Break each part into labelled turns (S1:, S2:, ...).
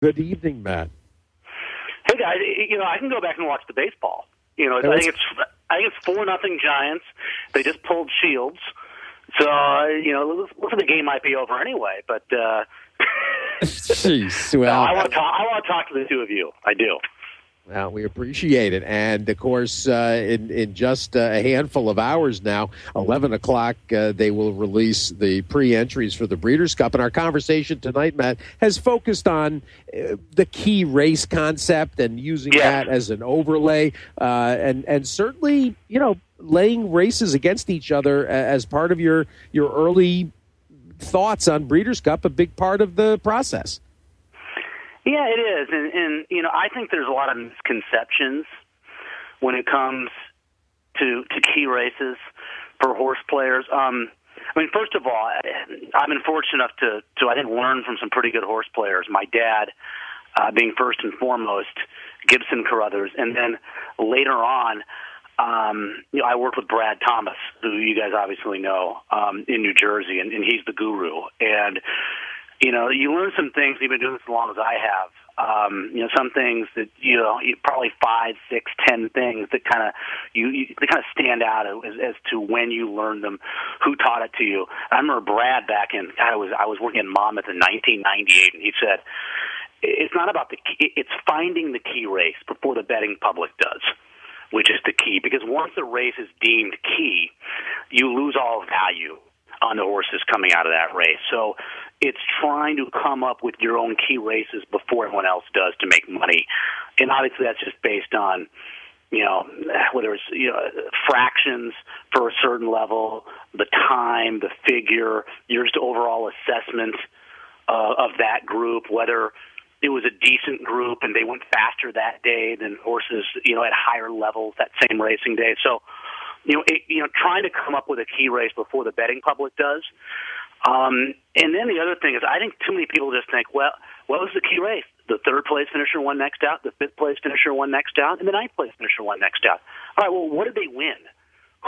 S1: Good evening, Matt.
S2: Hey guys, I can go back and watch the baseball. I think it's 4-0 Giants. They just pulled Shields, so looks like the game might be over anyway. But
S1: Jeez, well,
S2: I want to talk to the two of you. I do.
S1: Well, we appreciate it. And, of course, in just a handful of hours now, 11 o'clock, they will release the pre-entries for the Breeders' Cup. And our conversation tonight, Matt, has focused on the key race concept and using that as an overlay. And certainly, laying races against each other as part of your early thoughts on Breeders' Cup, a big part of the process.
S2: Yeah, it is, and I think there's a lot of misconceptions when it comes to key races for horse players. First of all, I've been fortunate enough to I think learn from some pretty good horse players. My dad, being first and foremost, Gibson Carothers, and then later on, I worked with Brad Thomas, who you guys obviously know, in New Jersey, and he's the guru. And you learn some things. You've been doing this as long as I have. Some things that probably 5, 6, 10 things that kind of they kind of stand out as to when you learned them, who taught it to you. I remember Brad back in I was working in Monmouth in 1998, and he said it's not about the key, it's finding the key race before the betting public does, which is the key, because once the race is deemed key, you lose all value on the horses coming out of that race. So it's trying to come up with your own key races before everyone else does to make money. And obviously that's just based on, whether it's fractions for a certain level, the time, the figure, your just overall assessment of that group, whether it was a decent group and they went faster that day than horses, at higher levels that same racing day. So, trying to come up with a key race before the betting public does. And then the other thing is, I think too many people just think, well, what was the key race? The third place finisher won next out, the fifth place finisher won next out, and the ninth place finisher won next out. All right, well, what did they win?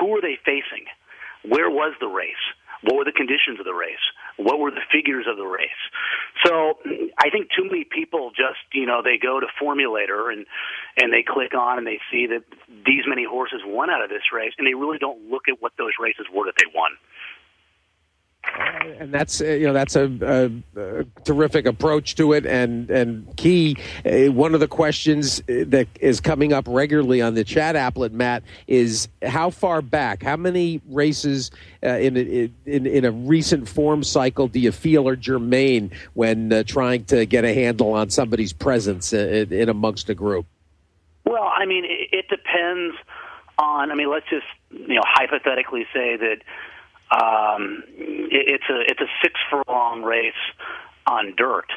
S2: Who were they facing? Where was the race? What were the conditions of the race? What were the figures of the race? So I think too many people just, they go to Formulator and they click on and they see that these many horses won out of this race, and they really don't look at what those races were that they won.
S1: And that's a terrific approach to it, and key. One of the questions that is coming up regularly on the chat applet, Matt, is how far back, how many races in a recent form cycle do you feel are germane when trying to get a handle on somebody's presence in amongst a group?
S2: Well, it depends on. Let's just hypothetically say that. It's a 6 furlong race on dirt,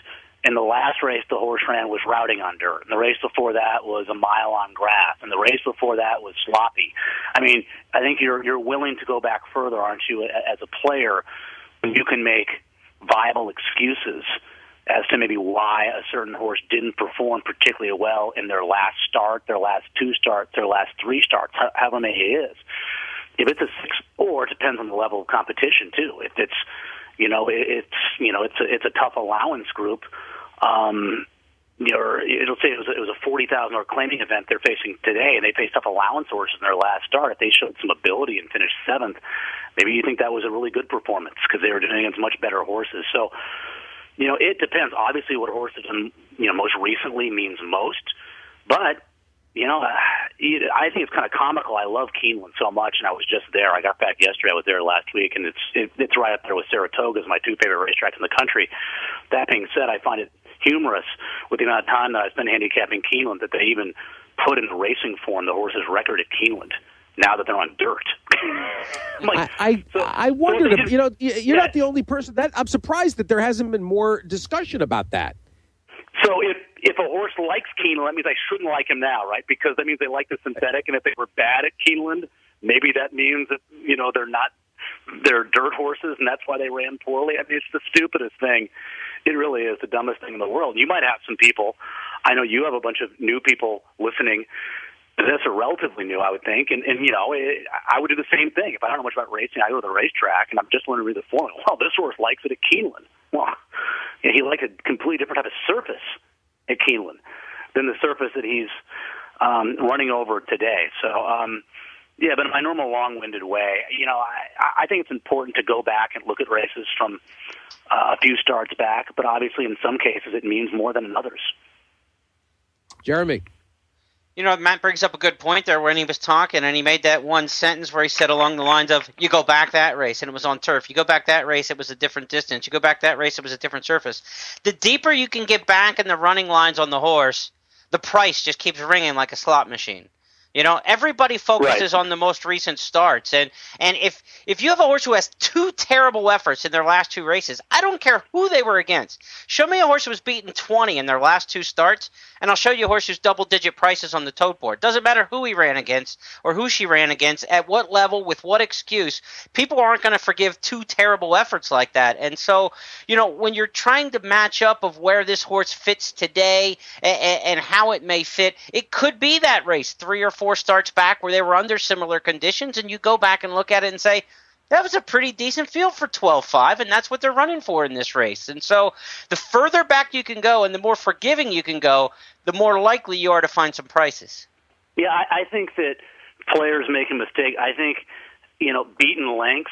S2: and the last race the horse ran was routing on dirt, and the race before that was a mile on grass, and the race before that was sloppy. I think you're willing to go back further, aren't you, as a player, when you can make viable excuses as to maybe why a certain horse didn't perform particularly well in their last start, their last 2 starts, their last 3 starts, however many it is. If it's a 6-4, it depends on the level of competition too. If it's, it's a tough allowance group. It'll say it was a $40,000 claiming event they're facing today, and they faced tough allowance horses in their last start. If they showed some ability and finished 7th, maybe you think that was a really good performance because they were doing against much better horses. So, it depends. Obviously, what horse has done, most recently means most, but. I think it's kind of comical. I love Keeneland so much, and I was just there. I got back yesterday. I was there last week, and it's right up there with Saratoga as my 2 favorite racetracks in the country. That being said, I find it humorous with the amount of time that I spent handicapping Keeneland that they even put in the racing form the horse's record at Keeneland now that they're on dirt.
S1: I wondered if, you're not the only person. I'm surprised that there hasn't been more discussion about that.
S2: So if a horse likes Keeneland, that means I shouldn't like him now, right? Because that means they like the synthetic, and if they were bad at Keeneland, maybe that means that, they're dirt horses, and that's why they ran poorly. It's the stupidest thing. It really is the dumbest thing in the world. You might have some people, I know you have a bunch of new people listening to this, are relatively new, I would think, and I would do the same thing. If I don't know much about racing, I go to the racetrack, and I'm just learning to read the formula. Well, this horse likes it at Keeneland. Well, he liked a completely different type of surface at Keeneland than the surface that he's running over today. So, yeah, but in my normal long-winded way, I think it's important to go back and look at races from a few starts back, but obviously in some cases it means more than in others.
S1: Jeremy.
S3: Matt brings up a good point there when he was talking, and he made that one sentence where he said along the lines of, you go back that race, and it was on turf. You go back that race, it was a different distance. You go back that race, it was a different surface. The deeper you can get back in the running lines on the horse, the price just keeps ringing like a slot machine. Everybody focuses on the most recent starts, and if you have a horse who has two terrible efforts in their last two races, I don't care who they were against. Show me a horse who was beaten 20 in their last two starts, and I'll show you a horse who's double-digit prices on the tote board. Doesn't matter who he ran against or who she ran against, at what level, with what excuse. People aren't going to forgive two terrible efforts like that. And so, when you're trying to match up of where this horse fits today and how it may fit, it could be that race 3 or 4 starts back where they were under similar conditions, and you go back and look at it and say, that was a pretty decent field for 12-5, and that's what they're running for in this race. And so the further back you can go and the more forgiving you can go, the more likely you are to find some prices.
S2: Yeah, I think that players make a mistake. I think, beaten lengths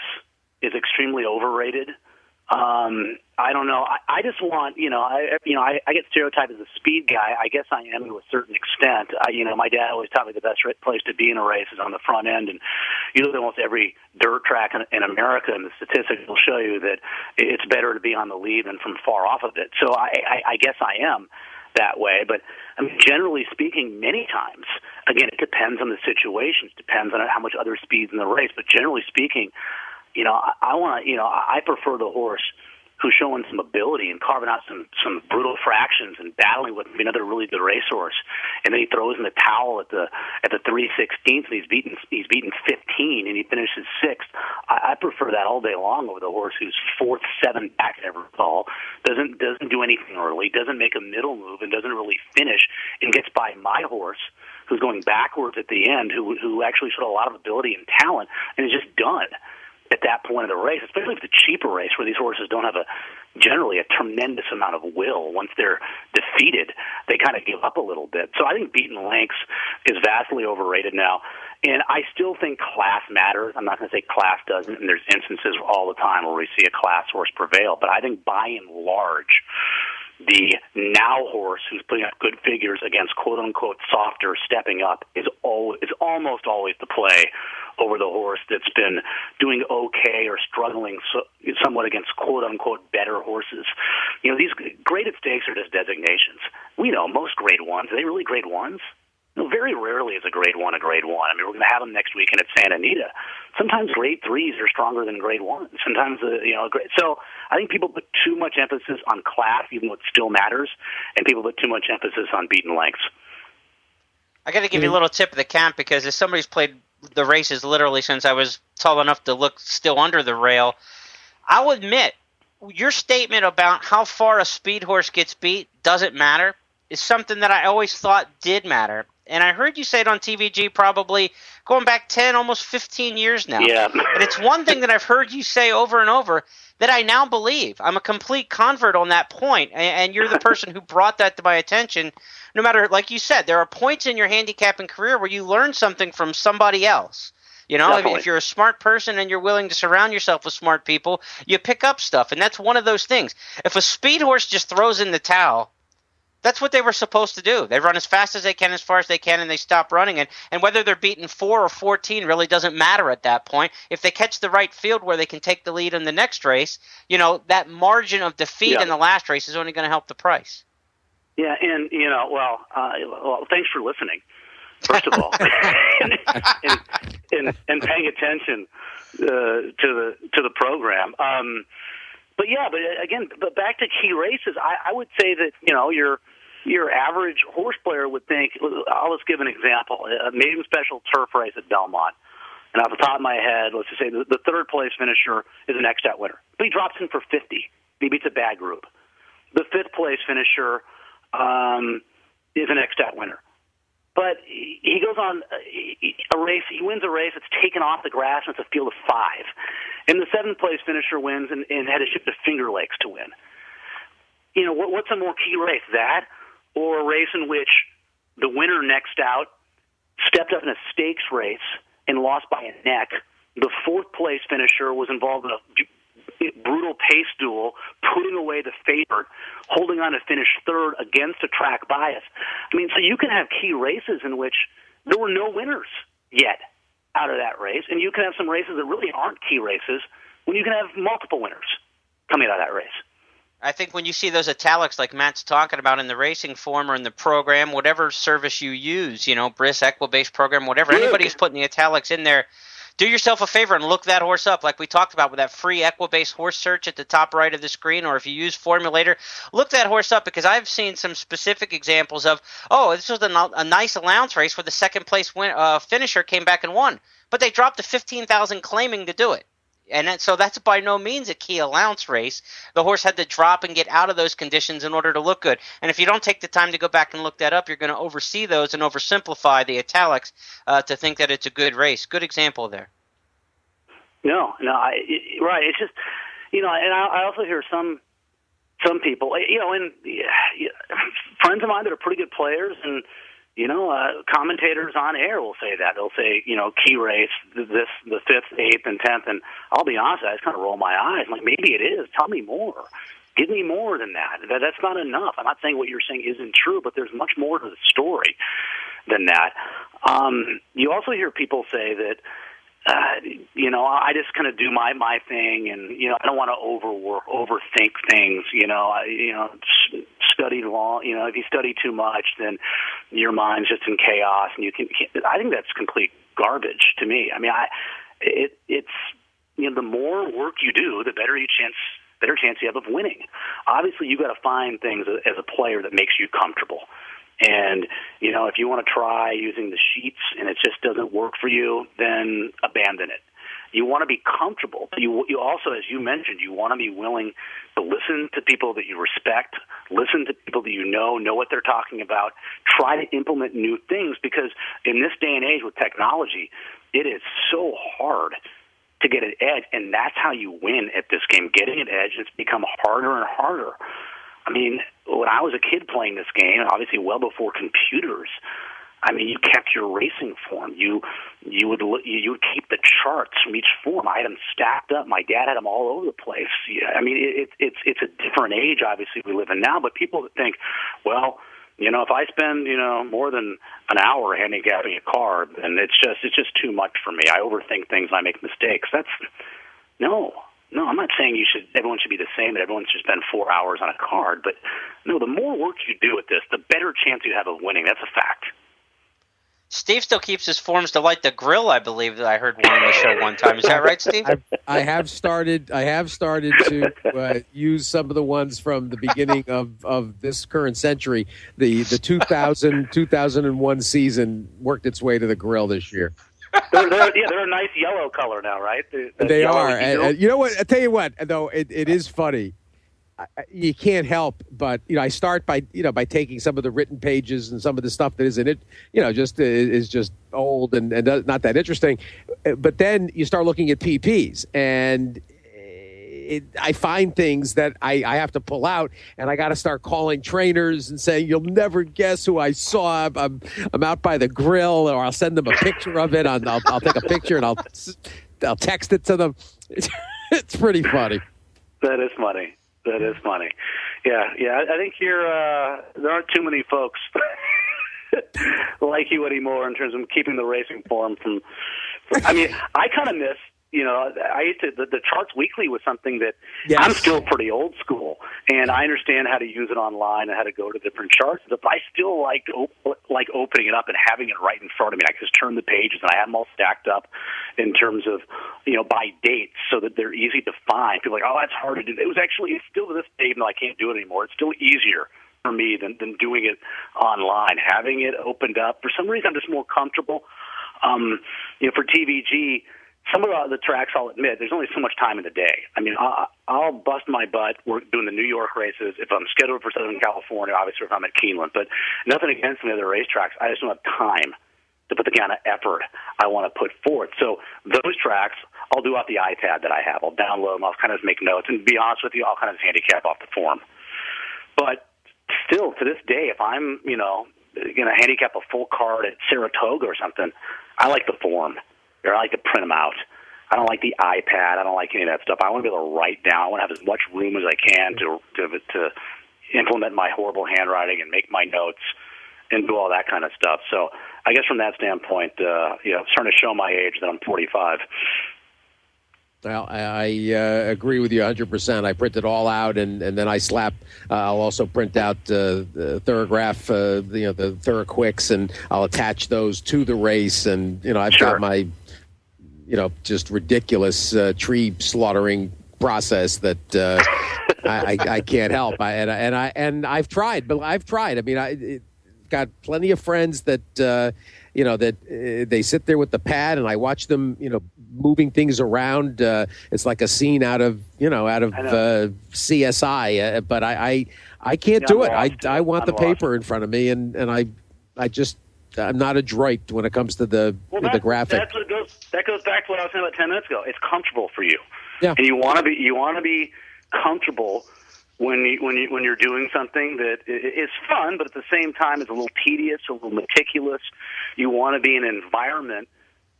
S2: is extremely overrated. I don't know. I just want, I get stereotyped as a speed guy. I guess I am to a certain extent. My dad always taught me the best place to be in a race is on the front end, and you look at almost every dirt track in America, and the statistics will show you that it's better to be on the lead than from far off of it. So I guess I am that way. But generally speaking, many times, again, it depends on the situation. It depends on how much other speed's in the race. But generally speaking, I prefer the horse who's showing some ability and carving out some brutal fractions and battling with another really good racehorse, and then he throws in the towel at the 3/16, and he's beaten 15 and he finishes 6th. I prefer that all day long over the horse who's 4th, 7th back at every call, doesn't do anything early, doesn't make a middle move, and doesn't really finish, and gets by my horse who's going backwards at the end, who actually showed a lot of ability and talent, and is just done at that point of the race, especially if it's a cheaper race where these horses don't have generally a tremendous amount of will. Once they're defeated, they kind of give up a little bit. So I think beaten lengths is vastly overrated now. And I still think class matters. I'm not going to say class doesn't, and there's instances all the time where we see a class horse prevail. But I think by and large, the now horse who's putting up good figures against quote-unquote softer stepping up is almost always the play over the horse that's been doing okay or struggling somewhat against quote-unquote better horses. These graded stakes are just designations. We know most grade ones. Are they really grade ones? No, very rarely is a grade 1 a grade 1. We're going to have them next weekend at Santa Anita. Sometimes grade 3s are stronger than grade 1s. Sometimes, so I think people put too much emphasis on class, even though it still matters, and people put too much emphasis on beaten lengths.
S3: I got to give you a little tip of the cap, because as somebody's played the races literally since I was tall enough to look still under the rail, I'll admit your statement about how far a speed horse gets beat doesn't matter is something that I always thought did matter. And I heard you say it on TVG probably going back 10, almost 15 years now.
S2: Yeah.
S3: And it's one thing that I've heard you say over and over that I now believe. I'm a complete convert on that point, and you're the person who brought that to my attention. No matter, like you said, there are points in your handicapping career where you learn something from somebody else. If you're a smart person and you're willing to surround yourself with smart people, you pick up stuff, and that's one of those things. If a speed horse just throws in the towel, that's what they were supposed to do. They run as fast as they can, as far as they can, and they stop running. And whether they're beaten 4 or 14 really doesn't matter at that point. If they catch the right field where they can take the lead in the next race, that margin of defeat in the last race is only going to help the price.
S2: Yeah, and well, thanks for listening, first of all, and paying attention to the program. But again, back to key races, I would say that your average horse player would think. I'll just give an example: a maiden special turf race at Belmont, and off the top of my head, let's just say the third place finisher is an X-Stat winner, but he drops in for 50. He beats a bad group. The fifth place finisher is an X-Stat winner. But he goes on a race. He wins a race that's taken off the grass, and it's a field of 5. And the 7th place finisher wins and had to ship to Finger Lakes to win. What's a more key race, that or a race in which the winner next out stepped up in a stakes race and lost by a neck. The fourth-place finisher was involved in a brutal pace duel, putting away the favorite, holding on to finish third against a track bias. I mean, so you can have key races in which there were no winners yet out of that race, and you can have some races that really aren't key races when you can have multiple winners coming out of that race.
S3: I think when you see those italics like Matt's talking about in the racing form or in the program, whatever service you use, Briss, Equibase program, whatever, anybody who's putting the italics in there, do yourself a favor and look that horse up like we talked about with that free Equibase horse search at the top right of the screen, or if you use Formulator, look that horse up, because I've seen some specific examples of, this was a nice allowance race where the second place finisher came back and won, but they dropped the 15,000 claiming to do it. And so that's by no means a key allowance race. The horse had to drop and get out of those conditions in order to look good. And if you don't take the time to go back and look that up, you're going to oversee those and oversimplify the italics to think that it's a good race. Good example there.
S2: No, right. It's just, and I also hear some people, and friends of mine that are pretty good players, and commentators on air will say that. They'll say, key race, the 5th, 8th, and 10th, and I'll be honest, I just kind of roll my eyes. I'm like, maybe it is. Tell me more. Give me more than that. That's not enough. I'm not saying what you're saying isn't true, but there's much more to the story than that. You also hear people say that, I just kind of do my thing, and I don't want to overthink things. Study long. If you study too much, then your mind's just in chaos, and I think that's complete garbage to me. I mean, it's the more work you do, the better chance you have of winning. Obviously, you got to find things as a player that makes you comfortable. And, if you want to try using the sheets and it just doesn't work for you, then abandon it. You want to be comfortable. You also, as you mentioned, you want to be willing to listen to people that you respect, listen to people that you know what they're talking about, try to implement new things, because in this day and age with technology, it is so hard to get an edge, and that's how you win at this game, getting an edge. It's become harder and harder. I mean, when I was a kid playing this game, obviously well before computers, I mean, you kept your racing form. You would keep the charts from each form. I had them stacked up. My dad had them all over the place. I mean, it's a different age, obviously, we live in now. But people that think, well, if I spend more than an hour handicapping a car, then it's just too much for me. I overthink things and I make mistakes. No, I'm not saying everyone should be the same, and everyone should spend 4 hours on a card. But no, the more work you do at this, the better chance you have of winning. That's a fact.
S3: Steve still keeps his forms to light the grill, I believe, that I heard one on the show one time. Is that right, Steve?
S1: I have started to use some of the ones from the beginning of this current century. The 2001 season worked its way to the grill this year.
S2: They're a nice yellow color now, right?
S1: They are. And you know what? I tell you what, though, it is funny. You can't help but I start by taking some of the written pages and some of the stuff that is in it, is just old and not that interesting. But then you start looking at PPs, and I find things that I have to pull out, and I got to start calling trainers and saying, "You'll never guess who I saw. I'm out by the grill," or I'll send them a picture of it. I'll take a picture and I'll text it to them. It's pretty funny.
S2: That is funny. Yeah. I think there aren't too many folks like you anymore in terms of keeping the racing form from. I mean, I kind of miss. I used to, the Charts Weekly was something that I'm still pretty old school, and I understand how to use it online and how to go to different charts. But I still like opening it up and having it right in front of me. I can just turn the pages, and I have them all stacked up in terms of by dates, so that they're easy to find. People are like, oh, that's hard to do. It's still to this day, even though I can't do it anymore. It's still easier for me than doing it online. Having it opened up, for some reason, I'm just more comfortable. For TVG. Some of the tracks, I'll admit, there's only so much time in the day. I mean, I'll bust my butt. We're doing the New York races. If I'm scheduled for Southern California, obviously if I'm at Keeneland. But nothing against some of the other racetracks. I just don't have time to put the kind of effort I want to put forth. So those tracks, I'll do off the iPad that I have. I'll download them. I'll kind of make notes. And to be honest with you, I'll kind of handicap off the form. But still to this day, if I'm going to handicap a full card at Saratoga or something, I like the form, or I like to print them out. I don't like the iPad. I don't like any of that stuff. I want to be able to write down. I want to have as much room as I can to implement my horrible handwriting and make my notes and do all that kind of stuff. So I guess from that standpoint, it's starting to show my age that I'm 45.
S1: Well, I agree with you 100%. I print it all out, and then I slap. I'll also print out the Thorograph, the Thoroquicks, and I'll attach those to the race. And I've got my, just ridiculous tree slaughtering process that I can't help. I've tried, but I've tried. I mean, I got plenty of friends that that they sit there with the pad, and I watch them, moving things around. It's like a scene out of CSI. But I can't do it. I want the paper in front of me, and I'm not adroit when it comes to the graphic.
S2: That goes back to what I was saying about 10 minutes ago. It's comfortable for you,
S1: yeah.
S2: And you want to be comfortable when you're doing something that is fun, but at the same time is a little tedious, a little meticulous. You want to be in an environment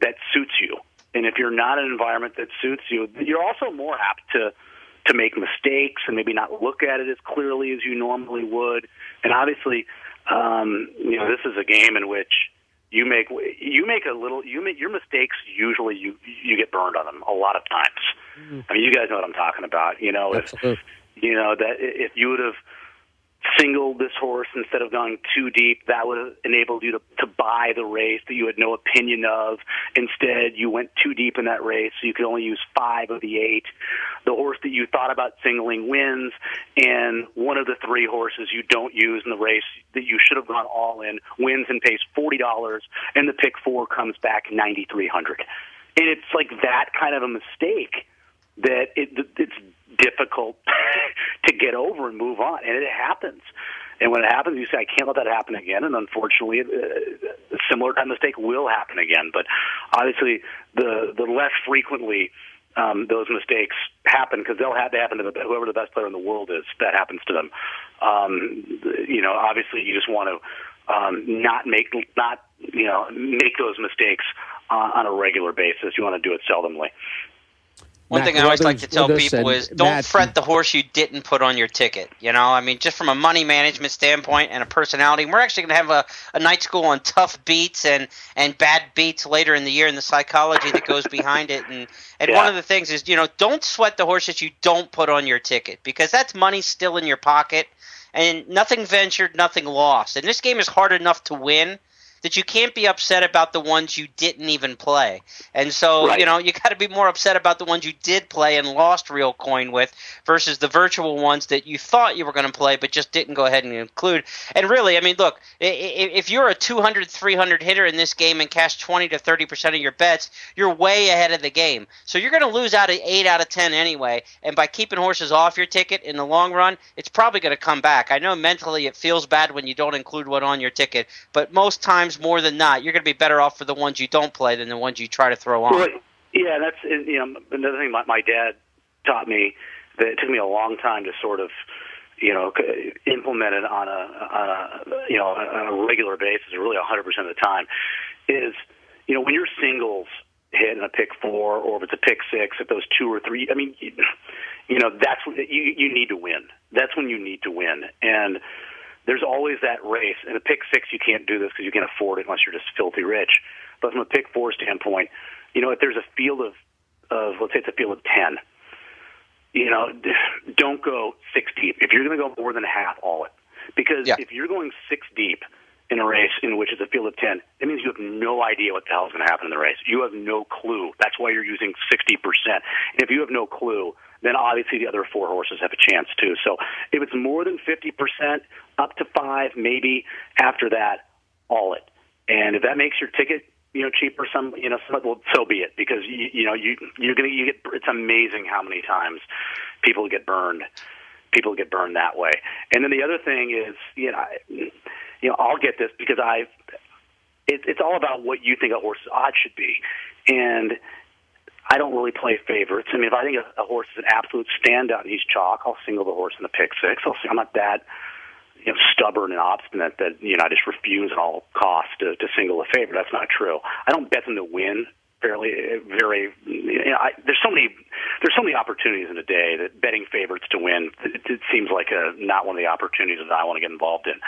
S2: that suits you. And if you're not in an environment that suits you, you're also more apt to make mistakes and maybe not look at it as clearly as you normally would. And obviously, this is a game in which your mistakes, usually you get burned on them a lot of times. Mm-hmm. I mean, you guys know what I'm talking about. If you would have singled this horse instead of going too deep, that would have enabled you to buy the race that you had no opinion of. Instead, you went too deep in that race, so you could only use 5 of the 8. The horse that you thought about singling wins, and one of the 3 horses you don't use in the race that you should have gone all in wins and pays $40, and the pick 4 comes back $9,300. And it's like that kind of a mistake that it's difficult to get over and move on, and it happens. And when it happens, you say, I can't let that happen again, and unfortunately, a similar kind of mistake will happen again. But obviously, the less frequently those mistakes happen, because they'll have to happen to whoever the best player in the world is, that happens to them. Obviously, you just want to not make those mistakes on a regular basis. You want to do it seldomly.
S3: One thing I always like to tell people is don't fret the horse you didn't put on your ticket. I mean, just from a money management standpoint and a personality, we're actually going to have a night school on tough beats and bad beats later in the year and the psychology that goes behind it. And one of the things is, don't sweat the horses you don't put on your ticket, because that's money still in your pocket, and nothing ventured, nothing lost. And this game is hard enough to win that you can't be upset about the ones you didn't even play. And so,
S2: right.
S3: You got to be more upset about the ones you did play and lost real coin with versus the virtual ones that you thought you were going to play but just didn't go ahead and include. And really, I mean, look, if you're a 200, 300 hitter in this game and cash 20 to 30% of your bets, you're way ahead of the game. So you're going to lose 8 out of 10 anyway. And by keeping horses off your ticket in the long run, it's probably going to come back. I know mentally it feels bad when you don't include one on your ticket, but most times, more than not, you're going to be better off for the ones you don't play than the ones you try to throw on.
S2: Well, yeah, that's another thing my dad taught me that it took me a long time to sort of implement it on a regular basis, or really 100% of the time, is when your singles hit in a pick 4, or if it's a pick 6, if those 2 or 3, I mean, that's when you need to win. That's when you need to win. And there's always that race. In a pick 6, you can't do this because you can't afford it unless you're just filthy rich. But from a pick 4 standpoint, if there's a field of let's say it's a field of 10, don't go 6 deep. If you're going to go more than half, all it. Because if you're going 6 deep in a race in which it's a field of 10, it means you have no idea what the hell is going to happen in the race. You have no clue. That's why you're using 60%. And if you have no clue, then obviously the other 4 horses have a chance too. So if it's more than 50%, up to 5, maybe after that, all it. And if that makes your ticket, cheaper, well, so be it. Because you're gonna get. It's amazing how many times people get burned. People get burned that way. And then the other thing is, I'll get this because it's all about what you think a horse's odds should be, and I don't really play favorites. I mean, if I think a horse is an absolute standout and he's chalk, I'll single the horse in the pick 6. I'm not that, stubborn and obstinate that I just refuse at all costs to single a favorite. That's not true. I don't bet them to win. There's so many opportunities in a day that betting favorites to win, it seems like not one of the opportunities that I want to get involved in.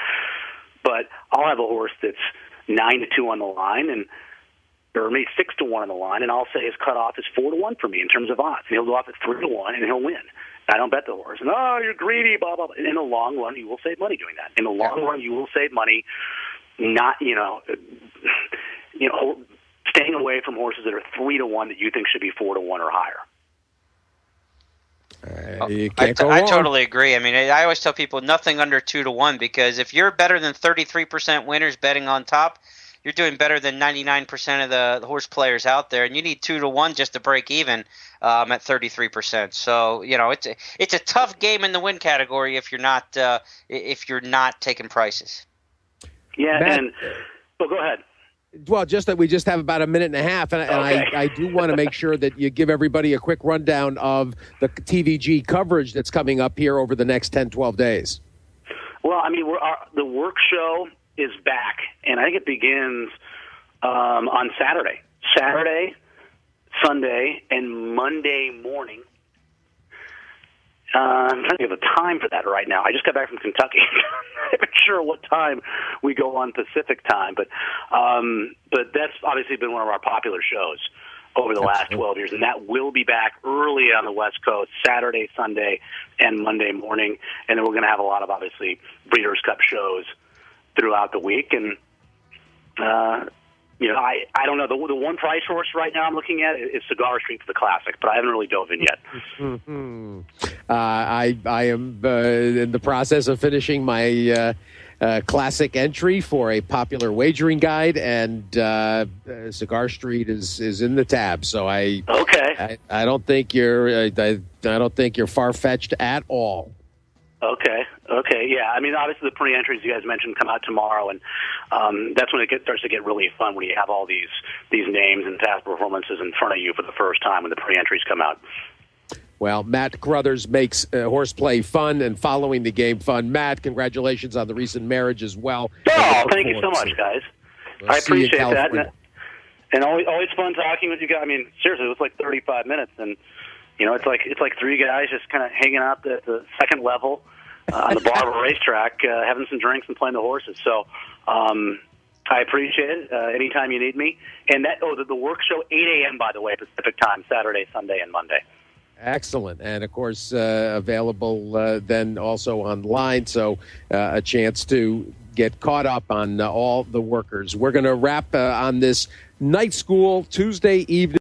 S2: But I'll have a horse that's 9-2 on the line, or maybe 6-1 on the line, and I'll say his cutoff is 4-1 for me in terms of odds. And he'll go off at 3-1, and he'll win. I don't bet the horse. And, you're greedy, blah, blah, blah. In the long run, you will save money doing that. In the long run, you will save money not, staying away from horses that are 3-1 that you think should be 4-1 or higher.
S1: You can't go
S3: I
S1: wrong.
S3: totally agree. I mean, I always tell people nothing under 2-1, because if you're better than 33% winners betting on top, you're doing better than 99% of the horse players out there, and you need 2-1 just to break even at 33%. So it's a tough game in the win category if you're not taking prices.
S2: Yeah,
S1: Matt,
S2: go ahead.
S1: Well, just that we just have about a minute and a half, and
S2: Okay.
S1: I do want to make sure that you give everybody a quick rundown of the TVG coverage that's coming up here over the next 10, 12 days.
S2: Well, I mean, the work show is back, and I think it begins on Saturday, Sunday, and Monday morning. I'm trying to give a time for that right now. I just got back from Kentucky. I'm not sure what time we go on Pacific time, but that's obviously been one of our popular shows over the last 12 years, and that will be back early on the West Coast, Saturday, Sunday, and Monday morning, and then we're going to have a lot of, obviously, Breeders' Cup shows throughout the week, and I don't know. The one price horse right now I'm looking at is Cigar Street for the Classic, but I haven't really dove in yet.
S1: I am in the process of finishing my classic entry for a popular wagering guide, and Cigar Street is in the tab. So I don't think you're far fetched at all.
S2: Okay, yeah. I mean, obviously the pre-entries you guys mentioned come out tomorrow, and that's when it starts to get really fun when you have all these names and past performances in front of you for the first time when the pre-entries come out.
S1: Well, Matt Carothers makes horseplay fun and following the game fun. Matt, congratulations on the recent marriage as well.
S2: Oh, thank you so much, guys. I appreciate that. And always fun talking with you guys. I mean, seriously, it was like 35 minutes, and it's like three guys just kind of hanging out at the second level on the bar of a racetrack, having some drinks and playing the horses. So I appreciate it. Anytime you need me. And the work show 8 a.m. by the way, Pacific time, Saturday, Sunday, and Monday.
S1: Excellent. And, of course, available then also online, so a chance to get caught up on all the workers. We're going to wrap on this night school Tuesday evening.